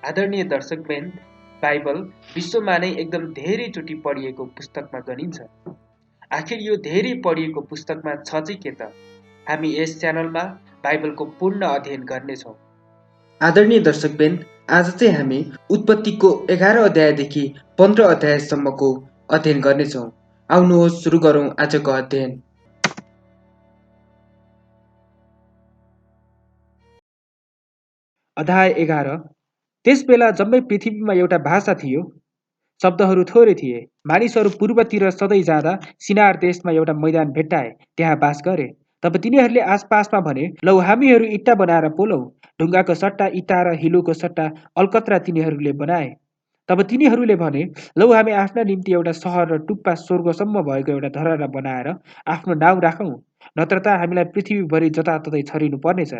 आदरणीय दर्शकवृन्द, बाइबल विश्वमा नै एकदम धेरैचोटि पढिएको पुस्तकमा गनिन्छ। आखिर यो धेरै पढिएको पुस्तकमा छ चाहिँ के त? हामी यस च्यानलमा बाइबलको पूर्ण अध्ययन गर्नेछौँ। आदरणीय दर्शकवृन्द, आज चाहिँ हामी उत्पत्तिको 11 अध्यायदेखि 15 अध्यायसम्मको अध्ययन गर्नेछौँ। आउनुहोस् सुरु गरौँ आजको अध्ययन। अध्याय 11। त्यस बेला जम्मै पृथ्वीमा एउटा भाषा थियो, शब्दहरू थोरै थिए। मानिसहरू पूर्वतिर सधैँ जाँदा सिनार देशमा एउटा मैदान भेट्टाए, त्यहाँ बास गरे। तब तिनीहरूले आसपासमा भने, लौ हामीहरू इट्टा बनाएर पोलौँ। ढुङ्गाको सट्टा इट्टा र हिलोको सट्टा अलकत्रा तिनीहरूले बनाए। तब तिनीहरूले भने, लौ हामी आफ्ना निम्ति एउटा सहर र टुप्पा स्वर्गसम्म भएको एउटा धरहरा बनाएर आफ्नो नाउँ राखौँ, नत्र त हामीलाई पृथ्वीभरि जताततै छरिनु पर्नेछ।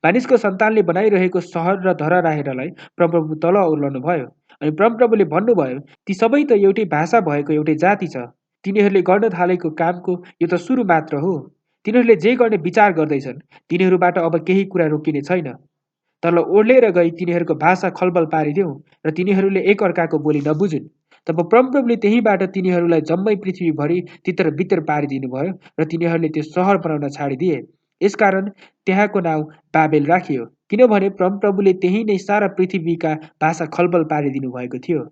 मानिसको सन्तानले बनाइरहेको सहर र धरहरा हेर्नलाई परमप्रभु तल ओर्लनु भयो। अनि परमप्रभुले भन्नुभयो, ती सबै त एउटै भाषा भएको एउटै जाति छ। तिनीहरूले गर्न थालेको कामको यो त सुरु मात्र हो। तिनीहरूले जे गर्ने विचार गर्दैछन्, तिनीहरूबाट अब केही कुरा रोकिने छैन। तल ओर्लेर गई तिनीहरूको भाषा खलबल पारिदेऊ र तिनीहरूले एकअर्काको बोली नबुझुन्। तब परमप्रभुले त्यहीँबाट तिनीहरूलाई जम्मै पृथ्वीभरि तितर बितर पारिदिनु भयो र तिनीहरूले त्यो सहर बनाउन छाडिदिए। यसकारण त्यहाँको नाउँ बाबेल राखियो, किनभने परमप्रभुले त्यही नै सारा पृथ्वीका भाषा खलबल पारिदिनु भएको थियो।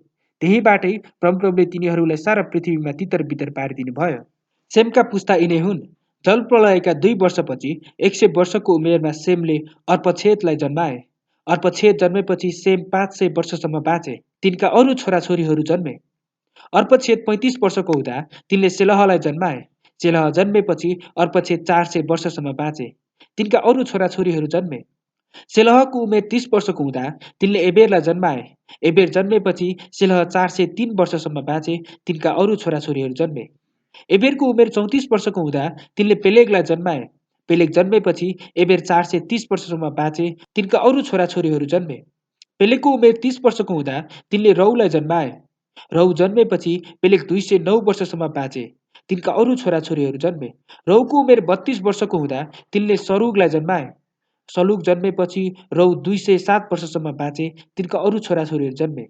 त्यहीबाटै परमप्रभुले तिनीहरूलाई सारा पृथ्वीमा तितर बितर पारिदिनु भयो। सेमका पुस्ता यिनै हुन्। जलप्रलयका 2 वर्षपछि 100 वर्षको उमेरमा सेमले अर्पक्षेदलाई जन्माए। अर्पक्षेद जन्मेपछि सेम 500 वर्षसम्म बाँचे। तिनका अरू छोराछोरीहरू जन्मे। अर्पक्षेद 35 वर्षको हुँदा तिनले सेलहलाई जन्माए। सेलह जन्मेपछि अर्पक्षेद 400 वर्षसम्म बाँचे। तिनका अरू छोराछोरीहरू जन्मे। सेलहको उमेर 30 वर्षको हुँदा तिनले एबेरलाई जन्माए। एबेर जन्मेपछि सेलह 403 वर्षसम्म बाँचे। तिनका अरू छोराछोरीहरू जन्मे। एबेरको उमेर 34 वर्षको हुँदा तिनले पेलेगलाई जन्माए। पेलेग जन्मेपछि एबेर 430 वर्षसम्म बाँचे। तिनका अरू छोराछोरीहरू जन्मे। पेलेगको उमेर 30 वर्षको हुँदा तिनले रौलाई जन्माए। रौ जन्मेपछि पेलेग 209 वर्षसम्म बाँचे। तिनका अरू छोराछोरीहरू जन्मे। रौको उमेर 32 वर्षको हुँदा तिनले सरुगलाई जन्माए। सलुग जन्मेपछि रौ 207 वर्षसम्म बाँचे। तिनका अरू छोराछोरीहरू जन्मे।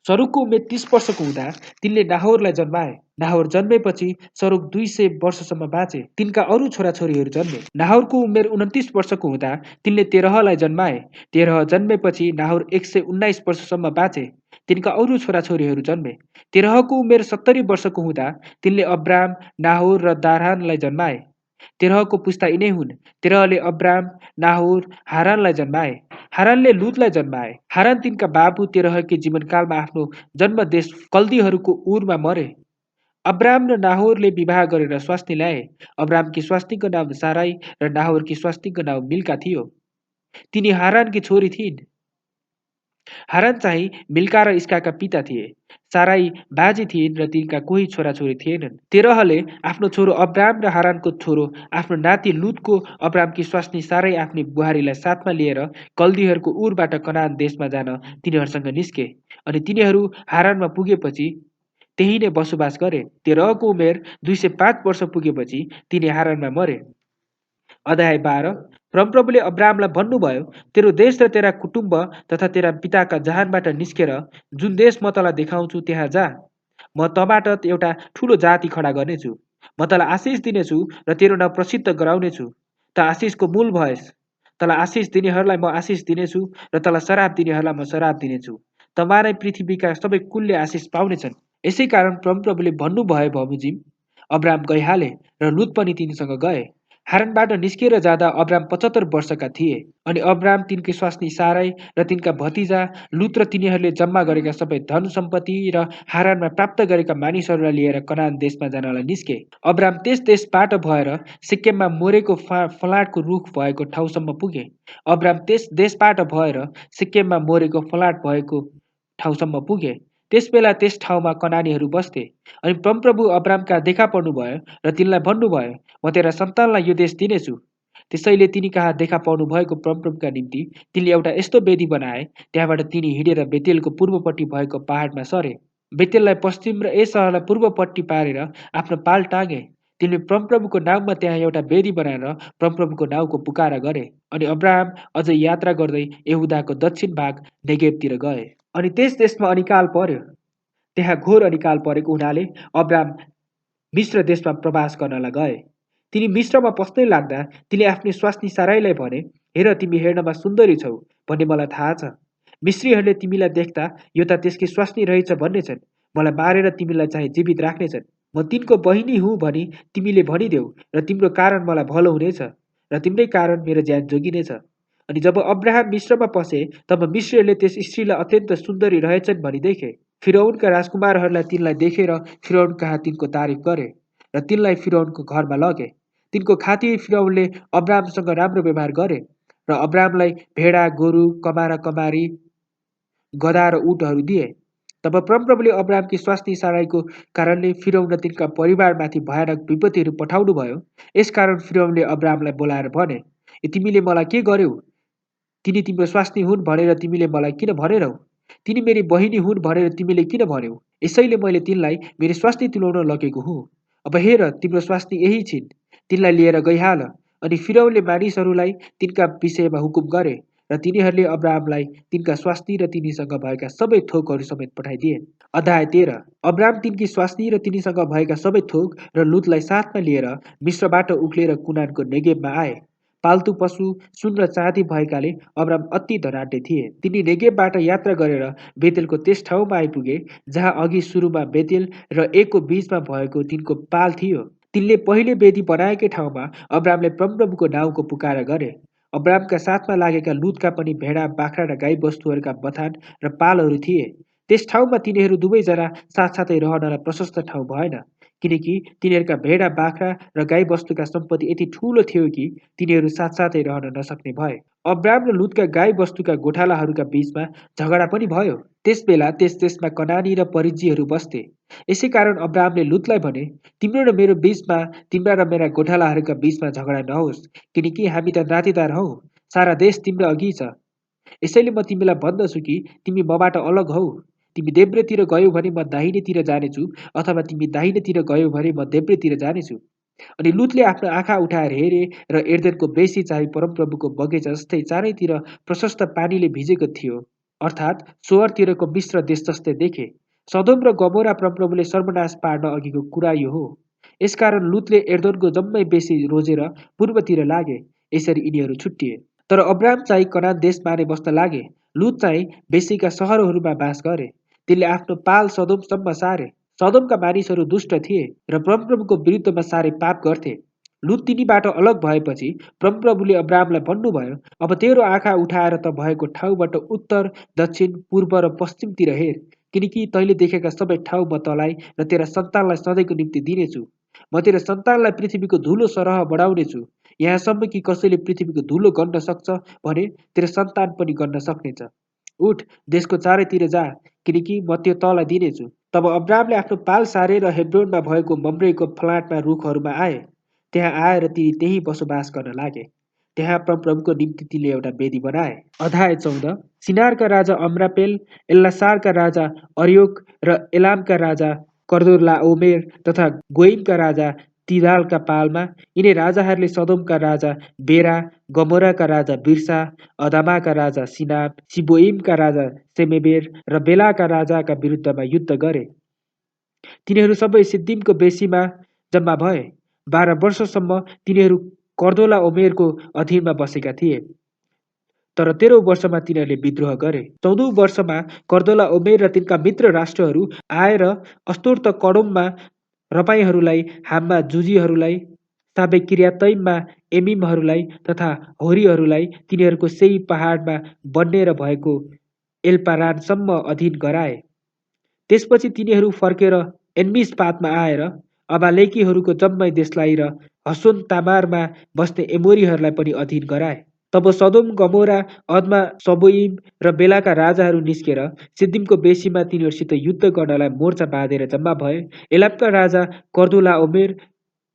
सरुगको उमेर 30 वर्षको हुँदा तिनले नाहोरलाई जन्माए। नाहोर जन्मेपछि सरुग 200 वर्षसम्म बाँचे। तिनका अरू छोराछोरीहरू जन्मे। नाहोरको उमेर 29 वर्षको हुँदा तिनले तेरहलाई जन्माए। तेरह जन्मेपछि नाहोर 119 वर्षसम्म बाँचे। तिनका अरू छोराछोरीहरू जन्मे। तेरहको उमेर 70 वर्षको हुँदा तिनले अब्राम, नाहोर र दारानलाई जन्माए। तेरहको पुस्ता यिनै हुन्। तेरहले अब्राम, नाहोर, हारानलाई जन्माए। हारानले लुतलाई जन्माए। हारान तिनका बाबु तेरहकै जीवनकालमा आफ्नो जन्म देश कल्दीहरूको उरमा मरे। अब्राम र नाहोरले विवाह गरेर स्वास्नी ल्याए। अब्रामकी स्वास्नीको नाम साराई र नाहोरकी स्वास्नीको नाम मिल्का थियो। तिनी हारानकी छोरी थिइन्। हारान चाहिँ मिल्का र इस्काका पिता थिए। साराई बाजी थिइन् र तिनका कोही छोराछोरी थिएनन्। तेरहले आफ्नो छोरो अब्राम र हारानको छोरो आफ्नो नाति लुतको अब्रामकी स्वास्नी साराई आफ्नी बुहारीलाई साथमा लिएर कल्दीहरूको उरबाट कनान देशमा जान तिनीहरूसँग निस्के। अनि तिनीहरू हारानमा पुगेपछि त्यही नै बसोबास गरे। तेरहको उमेर 205 वर्ष पुगेपछि तिनी हारानमा मरे। अध्याय 12। परमप्रभुले अब्रामलाई भन्नुभयो, तेरो देश र तेरा कुटुम्ब तथा तेरा पिताका जहानबाट निस्केर जुन देश म तँलाई देखाउँछु त्यहाँ जा। म तँबाट एउटा ठुलो जाति खडा गर्नेछु। म तँलाई आशिष दिनेछु र तेरो नाउँ प्रसिद्ध गराउनेछु। त आशिषको मूल भएस्। तँलाई आशिष दिनेहरूलाई म आशिष दिनेछु र तँलाई श्राप दिनेहरूलाई म श्राप दिनेछु। तँमा नै पृथ्वीका सबै कुलले आशिष पाउनेछन्। यसै कारण परमप्रभुले भन्नुभयो बमोजिम अब्राम गइहाले र लुत पनि तिनीसँग गए। हारानबाट निस्किएर जाँदा अब्राम 75 वर्षका थिए। अनि अब्राम तिनकी स्वास्नी साराई र तिनका भतिजा लुत र तिनीहरूले जम्मा गरेका सबै धन सम्पत्ति र हारानमा प्राप्त गरेका मानिसहरूलाई लिएर कनान देशमा जानलाई निस्के। अब्राम त्यस देशबाट भएर सिक्केममा मोरेको फलाटको रुख भएको ठाउँसम्म पुगे। अब्राम त्यस देशबाट भएर सिक्केममा मोरेको फलाट भएको ठाउँसम्म पुगे। त्यस बेला त्यस ठाउँमा कनानीहरू बस्थे। अनि परमप्रभु अब्रामका देखा पर्नुभयो र तिनलाई भन्नुभयो, म तेरा सन्तानलाई यो देश दिनेछु। त्यसैले तिनी कहाँ देखा पाउनु भएको परमप्रभुका निम्ति तिनले एउटा यस्तो वेदी बनाए। त्यहाँबाट तिनी हिँडेर बेतेलको पूर्वपट्टि भएको पहाडमा सरे। बेतेललाई पश्चिम र यस सहरलाई पूर्वपट्टि पारेर आफ्नो पाल टाँगे। तिनले परमप्रभुको नाममा त्यहाँ एउटा वेदी बनाएर परमप्रभुको नाउँको पुकारा गरे। अनि अब्राहम अझ यात्रा गर्दै यहुदाको दक्षिण भाग नेगेभतिर गए। अनि त्यस देशमा अनिकाल पर्यो। त्यहाँ घोर अनिकाल परेको हुनाले अब्राहम मिश्र देशमा प्रवास गर्नलाई गए। तिनी मिश्रमा पस्दै लाग्दा तिनले आफ्नो स्वास्नी साराईलाई भने, हेर तिमी हेर्नमा सुन्दरी छौ भन्ने मलाई थाहा छ। मिश्रीहरूले तिमीलाई देख्दा यो त त्यसकी स्वास्नी रहेछ भन्नेछन्। मलाई मारेर तिमीलाई चाहिँ जीवित राख्नेछन्। म तिनको बहिनी हुँ भनी तिमीले भनिदेऊ र तिम्रो कारण मलाई भलो हुनेछ र तिम्रै कारण मेरो ज्यान जोगिनेछ। अनि जब अब्राहम मिश्रमा पसे तब मिश्रीहरूले त्यस स्त्रीलाई अत्यन्त सुन्दरी रहेछन् भनी देखे। फिरौनका राजकुमारहरूलाई तिनलाई देखेर फिरौन कहाँ तिनको तारिफ गरे र तिनलाई फिरौनको घरमा लगे। तिनको खातिर फिरौनले अब्राहमसँग राम्रो व्यवहार गरे र अब्राहमलाई भेडा, गोरु, कमारा, कमारी, गधा र ऊँटहरू दिए। तब परमप्रभुले अब्राहमकी स्वास्नी साराईको कारणले फिरौन र तिनका परिवारमाथि भयानक विपत्तिहरू पठाउनु भयो। यसकारण फिरौनले अब्राहमलाई बोलाएर भने, तिमीले मलाई के गर्यौ? तिनी तिम्रो स्वास्नी हुन् भनेर तिमीले मलाई किन भनेनौ? तिनी मेरी बहिनी हुन् भनेर तिमीले किन भन्यौ? यसैले मैले तिनलाई मेरो स्वास्नी तुल्याउन लगेको हुँ। अब हेर तिम्रो स्वास्नी यही छिन्, तिनलाई लिएर गइहाल। अनि फिरौनले मानिसहरूलाई तिनका विषयमा हुकुम गरे र तिनीहरूले अब्राहमलाई तिनका स्वास्नी र तिनीसँग भएका सबै थोकहरू समेत पठाइदिए। अध्याय 13। अब्राहम तिनकी स्वास्नी र तिनीसँग भएका सबै थोक र लुतलाई साथमा लिएर मिश्रबाट उक्लेर कुनानको नेगेभमा आए। पाल्तु पशु सुन र चाँदी भएकाले अब्राहम अति धनाढ्य थिए। तिनी नेगेभबाट यात्रा गरेर बेतेलको त्यस ठाउँमा आइपुगे जहाँ अघि सुरुमा बेतेल र एकको बीचमा भएको तिनको पाल थियो। तिनले पहिले वेदी बनाएकै ठाउँमा अब्राहमले परमप्रभुको नाउँको पुकारा गरे। अब्राहमका साथमा लागेका लुतका पनि भेडा, बाख्रा र गाई बस्तुहरूका बथान र पालहरू थिए। त्यस ठाउँमा तिनीहरू दुवैजना साथसाथै रहनलाई प्रशस्त ठाउँ भएन, किनकि तिनीहरूका भेडा, बाख्रा र गाई बस्तुका सम्पत्ति यति ठुलो थियो कि तिनीहरू साथसाथै रहन नसक्ने भए। अब्राहम र लुतका गाई बस्तुका गोठालाहरूका बीचमा झगडा पनि भयो। त्यस बेला त्यस देशमा कनानी र परिज्जीहरू बस्थे। यसै कारण अब्राहमले लुतलाई भने, तिम्रो र मेरो बीचमा, तिम्रा र मेरा गोठालाहरूका बीचमा झगडा नहोस्, किनकि हामी त नातेदार हौ। सारा देश तिम्रो अघि छ। यसैले म तिमीलाई भन्दछु कि तिमी मबाट अलग हौ। तिमी देब्रेतिर गयौ भने म दाहिनेतिर जानेछु, अथवा तिमी दाहिनेतिर गयौ भने म देब्रेतिर जानेछु। अनि लुतले आफ्नो आँखा उठाएर हेरे र एर्देनको बेसी चाहिँ परमप्रभुको बगैँचा जस्तै चारैतिर प्रशस्त पानीले भिजेको थियो, अर्थात् सोअरतिरको मिश्र देश जस्तै देखे। सदोम र गमोरा परमप्रभुले सर्वनाश पार्न अघिको कुरा यो हो। यसकारण लुतले एर्दोनको जम्मै बेसी रोजेर पूर्वतिर लागे। यसरी यिनीहरू छुट्टिए। तर अब्राहम चाहिँ कनान देशमा नै बस्न लागे। लुत चाहिँ बेसीका सहरहरूमा बास गरे। तिनले आफ्नो पाल सदोमसम्म सारे। सदोमका मानिसहरू दुष्ट थिए र परमप्रभुको विरुद्धमा साह्रै पाप गर्थे। लुत तिनीबाट अलग भएपछि परमप्रभुले अब्राहमलाई भन्नुभयो, अब तेरो आँखा उठाएर त भएको ठाउँबाट उत्तर, दक्षिण, पूर्व र पश्चिमतिर हेर, किनकि तैँले देखेका सबै ठाउँ म तँलाई र तेरा सन्तानलाई सधैँको निम्ति दिनेछु। म तेरा सन्तानलाई पृथ्वीको धुलो सरह बढाउनेछु, यहाँसम्म कि कसैले पृथ्वीको धुलो गन्न सक्छ भने तेरो सन्तान पनि गन्न सक्नेछ। उठ, देशको चारैतिर जा, किनकि म त्यो तँलाई दिनेछु। तब अब्राहमले आफ्नो पाल सारेर हेब्रोनमा भएको मम्रेको फलाटमा रुखहरूमा आए। त्यहाँ आएर तिनी त्यही बसोबास गर्न लागे। त्यहाँ परमप्रभुको निम्ति तिनले एउटा वेदी बनाए। अध्याय 14। सिनारका राजा अम्रापेल, एल्लासारका राजा अर्योक र एलामका राजा कर्दोर्लाओमेर तथा गोइमका राजा तिदालका पालमा यिनै राजाहरूले सदोमका राजा बेरा, गमोराका राजा बिर्सा, अदामाका राजा सिनाब, सिबोइमका राजा सेमेबेर र बेलाका राजाका विरुद्धमा युद्ध गरे। तिनीहरू सबै सिद्दिमको बेसीमा जम्मा भए। 12 वर्षसम्म तिनीहरू कर्दोला ओमेरको अधीनमा बसेका थिए। तर 13औं वर्षमा तिनीहरूले विद्रोह गरे। 14औं वर्षमा कर्दोला ओमेर र तिनका मित्र राष्ट्रहरू आएर अस्तोर्त कडोममा रपाईहरूलाई, हाममा जुजीहरूलाई, साबे किर्यातैममा एमिमहरूलाई तथा होरीहरूलाई तिनीहरूको सेई पहाडमा बन्नेर भएको एल्पारानसम्म अधीन गराए। त्यसपछि तिनीहरू फर्केर एन्मिसपातमा आएर अमालेकीहरूको जम्मै देशलाई र हसोन तामारमा बस्ने एमोरीहरूलाई पनि अधीन गराए। तब सदोम, गमोरा, अदमा, सबोइम र बेलाका राजाहरू निस्केर सिद्दिमको बेसीमा तिनीहरूसित युद्ध गर्नलाई मोर्चा बाँधेर जम्मा भए। एलामका राजा कर्दोलाओमेर,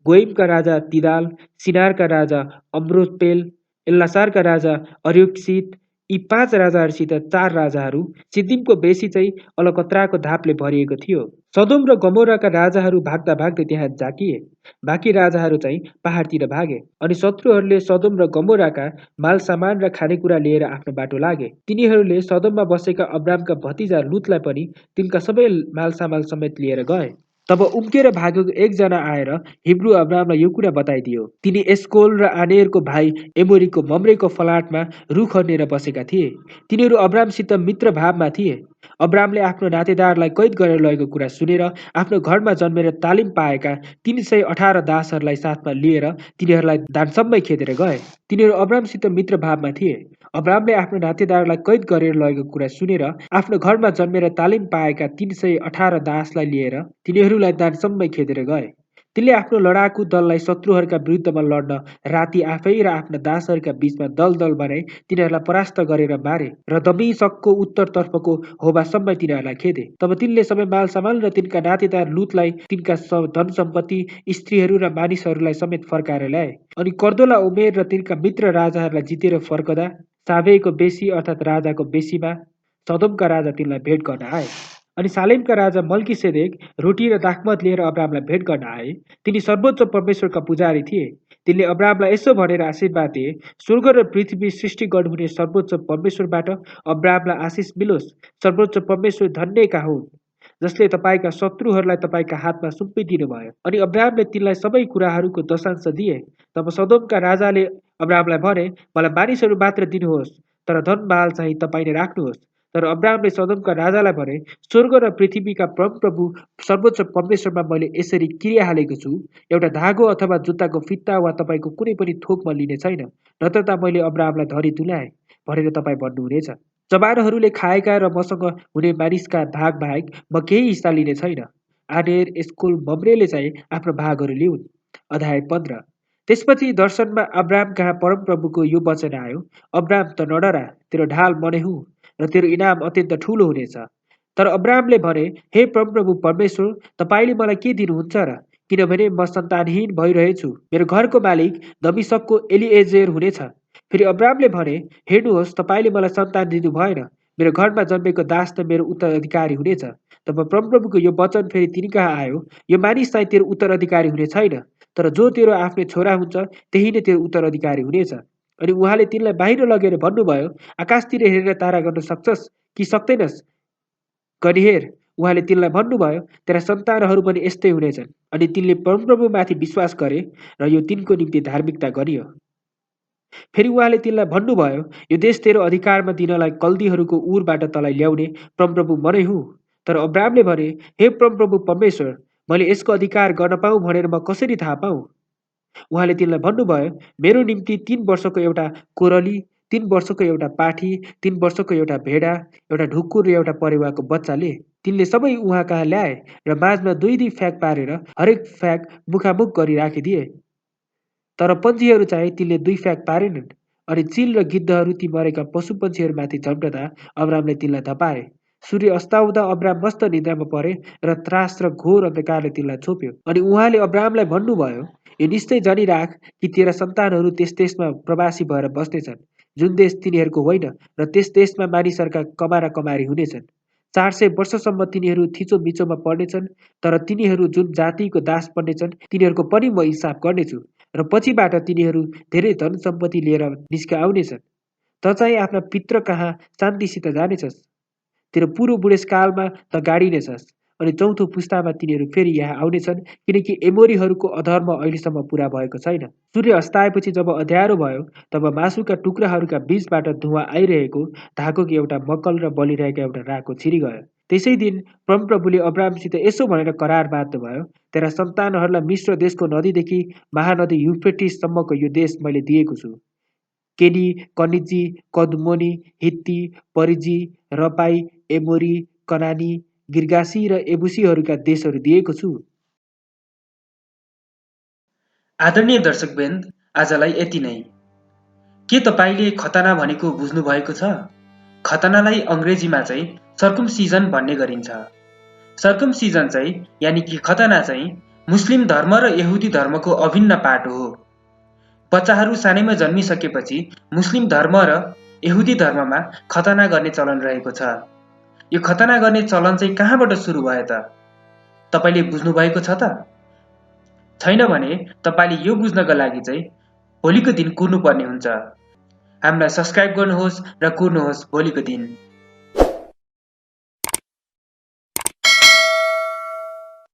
गोइमका राजा तिदाल, सिनारका राजा अम्रोपेल, एल्लासारका राजा अर्योकसित यी 5 राजाहरूसित 4 राजाहरू सिद्दिमको बेसी चाहिँ अलकत्राको धापले भरिएको थियो। सदोम र गमोराका राजाहरू भाग्दा भाग्दै त्यहाँ जाकिए। बाँकी राजाहरू चाहिँ पहाडतिर भागे अनि शत्रुहरूले सदोम र गमोराका माल सामान र खानेकुरा लिएर आफ्नो बाटो लागे। तिनीहरूले सदोममा बसेका अब्रामका भतिजा लुतलाई पनि तिनका सबै मालसामाल समेत लिएर गए। तब उम्केर भागेको एकजना आएर हिब्रू अब्रामलाई यो कुरा बताइदियो। तिनी एस्कोल र आनेरको भाइ एमोरीको मम्रेको फलाटमा रुख खनेर बसेका थिए। तिनीहरू अब्रामसित मित्र भावमा थिए। अब्रामले आफ्नो नातेदारलाई कैद गरेर लगेको कुरा सुनेर आफ्नो घरमा जन्मेर तालिम पाएका 318 दासहरूलाई साथमा लिएर तिनीहरूलाई दानसम्मै खेदेर गए। तिनीहरू अब्रामसित मित्र भावमा थिए। अब्रामले आफ्नो नातेदारलाई कैद गरेर लगेको कुरा सुनेर आफ्नो घरमा जन्मेर तालिम पाएका 318 दासलाई लिएर तिनीहरूलाई दानसम्मै खेदेर गए। तिनले आफ्नो लडाकु दललाई शत्रुहरूका विरुद्धमा लड्न राति आफै र आफ्ना दासहरूका बीचमा दल दल बनाई तिनीहरूलाई परास्त गरेर मारे र दमिश्कको उत्तरतर्फको होबासम्म तिनीहरूलाई खेदे। तब तिनले सबै मालसामान र तिनका नातेदार लुतलाई तिनका धन सम्पत्ति स्त्रीहरू र मानिसहरूलाई समेत फर्काएर ल्याए। अनि कर्दोला उमेर र तिनका मित्र राजाहरूलाई जितेर फर्कदा सावेको बेसी अर्थात् राजाको बेसीमा सदोमका राजा तिनलाई भेट गर्न आए। अनि सालेमका राजा मल्कीसेदेक रोटी र दाखमत लिएर अब्रामलाई भेट गर्न आए। तिनी सर्वोच्च परमेश्वरका पुजारी थिए। तिनले अब्रामलाई यसो भनेर आशीर्वाद दिए, स्वर्ग र पृथ्वी सृष्टि गर्नुहुने सर्वोच्च परमेश्वरबाट अब्रामलाई आशिष मिलोस्। सर्वोच्च परमेश्वर धन्यका हुन् जसले तपाईँका शत्रुहरूलाई तपाईँका हातमा सुम्पिदिनु भयो। अनि अब्रामले तिनलाई सबै कुराहरूको दशांश दिए। तब सदोमका राजाले अब्रामलाई भने, मलाई मानिसहरू मात्र दिनुहोस्, तर धन माल चाहिँ तपाईँले राख्नुहोस्। तर अब्रामले सदोमका राजालाई भने, स्वर्ग र पृथ्वीका परमप्रभु सर्वोच्च परमेश्वरमा मैले यसरी क्रिया हालेको छु, एउटा धागो अथवा जुत्ताको फित्ता वा तपाईँको कुनै पनि थोक म लिने छैन, नत्र त मैले अब्रामलाई धनी तुल्याएँ भनेर तपाईँ भन्नुहुनेछ। जवानहरूले खाएका र मसँग हुने मानिसका भाग बाहेक म केही हिस्सा लिने छैन। आनेर एस्कोल मम्रेले चाहिँ आफ्नो भागहरू लिउन्। अध्याय 15। त्यसपछि दर्शनमा अब्राम कहाँ परमप्रभुको यो वचन आयो, अब्राम त नडरा, तेरो ढाल मने हुँ र तेरो इनाम अत्यन्त ठुलो हुनेछ। तर अब्रामले भने, हे परमप्रभु परमेश्वर, तपाईँले मलाई के दिनुहुन्छ र? किनभने म सन्तानहीन भइरहेछु। मेरो घरको मालिक दमिश्कको एलिएजेर हुनेछ। फेरि अब्रामले भने, हेर्नुहोस्, तपाईँले मलाई सन्तान दिनु भएन। मेरो घरमा जन्मेको दास त मेरो उत्तराधिकारी हुनेछ। तब परमप्रभुको यो वचन फेरि तिनी कहाँ आयो, यो मानिस चाहिँ तेरो उत्तराधिकारी हुने छैन, तर जो तेरो आफ्नै छोरा हुन्छ त्यही नै तेरो उत्तराधिकारी हुनेछ। अनि उहाँले तिनलाई बाहिर लगेर भन्नुभयो, आकाशतिर हेरेर तारा गर्न सक्छस् कि सक्दैनस्? गनिहेर, उहाँले तिनलाई भन्नुभयो, तेरा सन्तानहरू पनि यस्तै हुनेछन्। अनि तिनले परमप्रभुमाथि विश्वास गरे र यो तिनको निम्ति धार्मिकता गरियो। फेरि उहाँले तिनलाई भन्नुभयो, यो देश तेरो अधिकारमा दिनलाई कल्दीहरूको उरबाट तँलाई ल्याउने परमप्रभु म नै हुँ। तर अब्रामले भने, हे परमप्रभु परमेश्वर, मैले यसको अधिकार गर्न पाऊँ भनेर म कसरी थाहा पाऊँ? उहाँले तिनलाई भन्नुभयो, मेरो निम्ति 3 वर्षको एउटा कोरली, 3 वर्षको एउटा पाठी, 3 वर्षको एउटा भेडा, एउटा ढुकुर र एउटा परेवाको बच्चा ले। तिनले सबै उहाँ कहाँ ल्याए र माझमा 2-2 फ्याक पारेर हरेक फ्याक मुखामुख गरी राखिदिए। तर पन्छीहरू चाहिँ तिनले 2 फ्याक पारेनन्। अनि चिल र गिद्धहरू ती मरेका पशु पन्छीहरूमाथि झम्टदा अब्रामले तिनलाई धपाए। सूर्य अस्ताउँदा अब्राम मस्त निद्रामा परे र त्रास र घोर अन्धकारले तिनलाई छोप्यो। अनि उहाँले अब्रामलाई भन्नुभयो, यो निश्चय जानिराख कि तेरा सन्तानहरू त्यस देशमा प्रवासी भएर बस्नेछन्, जुन देश तिनीहरूको होइन, र त्यस देशमा मानिसहरूका कमारा कमारी हुनेछन्। 400 वर्षसम्म तिनीहरू थिचोमिचोमा पर्नेछन्, तर तिनीहरू जुन जातिको दास बन्नेछन् तिनीहरूको पनि म हिसाब गर्नेछु, र पछिबाट तिनीहरू धेरै धन सम्पत्ति लिएर निस्क आउनेछन्। त चाहिँ आफ्ना पित्र कहाँ शान्तिसित जानेछस्। तेरो पुरो बुढेसकालमा त गाडिनेछस्। अनि चौथो पुस्तामा तिनीहरू फेरि यहाँ आउनेछन्, किनकि एमोरीहरूको अधर्म अहिलेसम्म पुरा भएको छैन। सूर्य अस्ताएपछि जब अँध्यारो भयो, तब मासुका टुक्राहरूका बीचबाट धुवाँ आइरहेको धागोको एउटा मक्कल र बलिरहेका एउटा राको छिरिगयो। त्यसै दिन परमप्रभुले अब्रामसित यसो भनेर करार बाँध्नुभयो, तेरा सन्तानहरूलाई मिश्र देशको नदीदेखि महानदी युफ्रेटिससम्मको यो देश मैले दिएको छु। केनी, कनिजी, कदमोनी, हित्ती, परिजी, रपाई, एमोरी, कनानी, गिर्गासी र एबुसीहरूका देशहरू दिएको छु। आदरणीय दर्शकवृन्द, आजलाई यति नै। के तपाईँले खतना भनेको बुझ्नु भएको छ? खतनालाई अङ्ग्रेजीमा चाहिँ सर्कमसिजन भन्ने गरिन्छ। सर्कमसिजन चाहिँ यानि कि खतना चाहिँ मुस्लिम धर्म र यहुदी धर्मको अभिन्न पाटो हो। बच्चाहरू सानैमा जन्मिसकेपछि मुस्लिम धर्म र यहुदी धर्ममा खतना गर्ने चलन रहेको छ। यो खतना गर्ने चलन चाहिँ कहाँबाट सुरु भयो त? तपाईँले बुझ्नु भएको छ त? छैन भने तपाईँले यो बुझ्नका लागि चाहिँ भोलिको दिन कुर्नुपर्ने हुन्छ। हामीलाई सब्स्क्राइब गर्नुहोस् र कुर्नुहोस् भोलिको दिन।